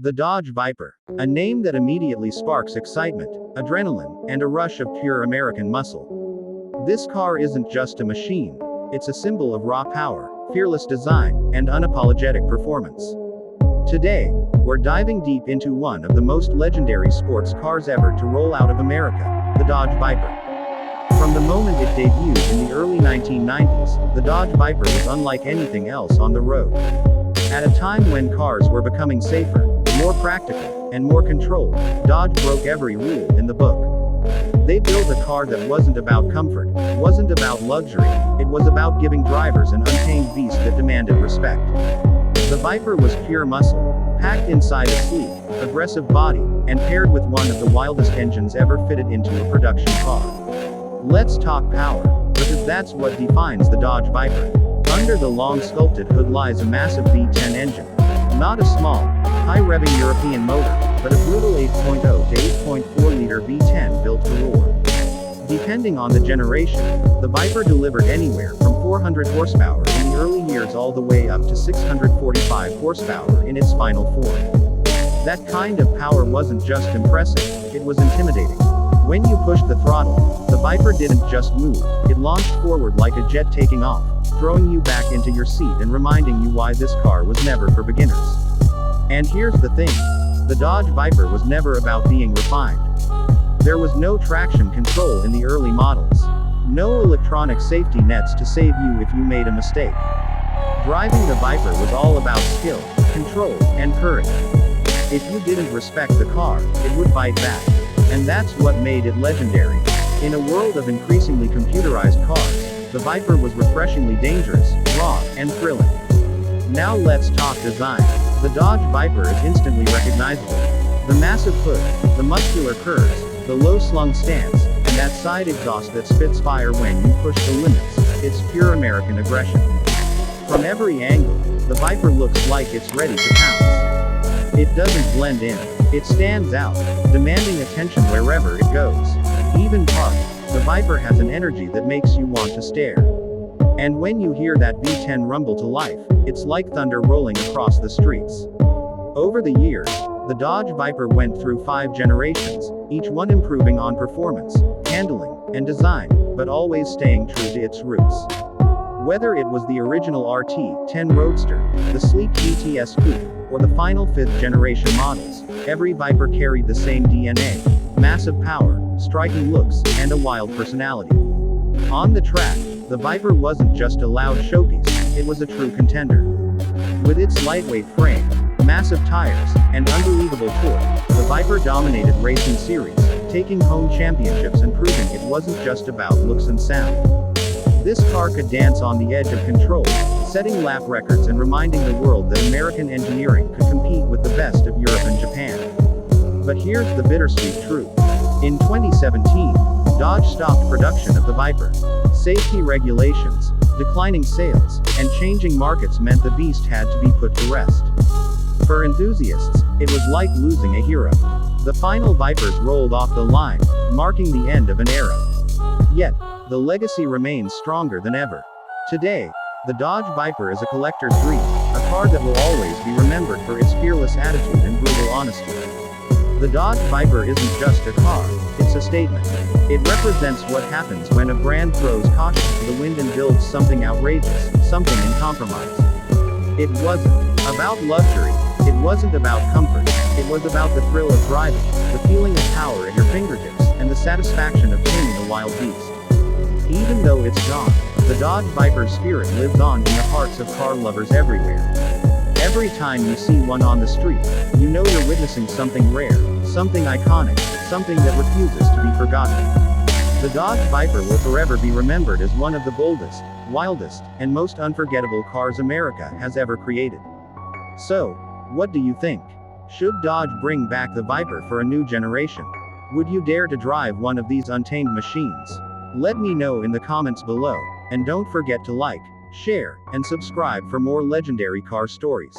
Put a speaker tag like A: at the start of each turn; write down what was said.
A: The Dodge Viper. A name that immediately sparks excitement, adrenaline, and a rush of pure American muscle. This car isn't just a machine. It's a symbol of raw power, fearless design, and unapologetic performance. Today, we're diving deep into one of the most legendary sports cars ever to roll out of America, the Dodge Viper. From the moment it debuted in the early 1990s, the Dodge Viper was unlike anything else on the road. At a time when cars were becoming safer, more practical, and more controlled, Dodge broke every rule in the book. They built a car that wasn't about comfort, wasn't about luxury, it was about giving drivers an untamed beast that demanded respect. The Viper was pure muscle, packed inside a sleek, aggressive body, and paired with one of the wildest engines ever fitted into a production car. Let's talk power, because that's what defines the Dodge Viper. Under the long sculpted hood lies a massive V10 engine. Not a small, high-revving European motor, but a brutal 8.0 to 8.4 liter V10 built to roar. Depending on the generation, the Viper delivered anywhere from 400 horsepower in the early years all the way up to 645 horsepower in its final form. That kind of power wasn't just impressive, it was intimidating. When you pushed the throttle, the Viper didn't just move, it launched forward like a jet taking off, throwing you back into your seat and reminding you why this car was never for beginners. And here's the thing. The Dodge Viper was never about being refined. There was no traction control in the early models. No electronic safety nets to save you if you made a mistake. Driving the Viper was all about skill, control, and courage. If you didn't respect the car, it would fight back. And that's what made it legendary. In a world of increasingly computerized cars, the Viper was refreshingly dangerous, raw, and thrilling. Now let's talk design. The Dodge Viper is instantly recognizable. The massive hood, the muscular curves, the low-slung stance, and that side exhaust that spits fire when you push the limits, it's pure American aggression. From every angle, the Viper looks like it's ready to pounce. It doesn't blend in. It stands out, demanding attention wherever it goes. Even parked, the Viper has an energy that makes you want to stare. And when you hear that V10 rumble to life, it's like thunder rolling across the streets. Over the years, the Dodge Viper went through 5 generations, each one improving on performance, handling, and design, but always staying true to its roots. Whether it was the original RT10 Roadster, the sleek GTS Coupe, or the final 5th generation models, every Viper carried the same DNA: massive power, striking looks, and a wild personality. On the track, the Viper wasn't just a loud showpiece, it was a true contender. With its lightweight frame, massive tires, and unbelievable torque, the Viper dominated racing series, taking home championships and proving it wasn't just about looks and sound. This car could dance on the edge of control, setting lap records and reminding the world that American engineering could compete with the best of Europe and Japan. But here's the bittersweet truth. In 2017, Dodge stopped production of the Viper. Safety regulations, declining sales, and changing markets meant the beast had to be put to rest. For enthusiasts, it was like losing a hero. The final Vipers rolled off the line, marking the end of an era. Yet, the legacy remains stronger than ever. Today, the Dodge Viper is a collector's dream, a car that will always be remembered for its fearless attitude and brutal honesty. The Dodge Viper isn't just a car, it's a statement. It represents what happens when a brand throws caution to the wind and builds something outrageous, something in compromise. It wasn't about luxury, it wasn't about comfort, it was about the thrill of driving, the feeling of power at your fingertips, and the satisfaction of taming a wild beast. Even though it's gone, the Dodge Viper's spirit lives on in the hearts of car lovers everywhere. Every time you see one on the street, you know you're witnessing something rare, something iconic, something that refuses to be forgotten. The Dodge Viper will forever be remembered as one of the boldest, wildest, and most unforgettable cars America has ever created. So, what do you think? Should Dodge bring back the Viper for a new generation? Would you dare to drive one of these untamed machines? Let me know in the comments below, and don't forget to like, share, and subscribe for more legendary car stories.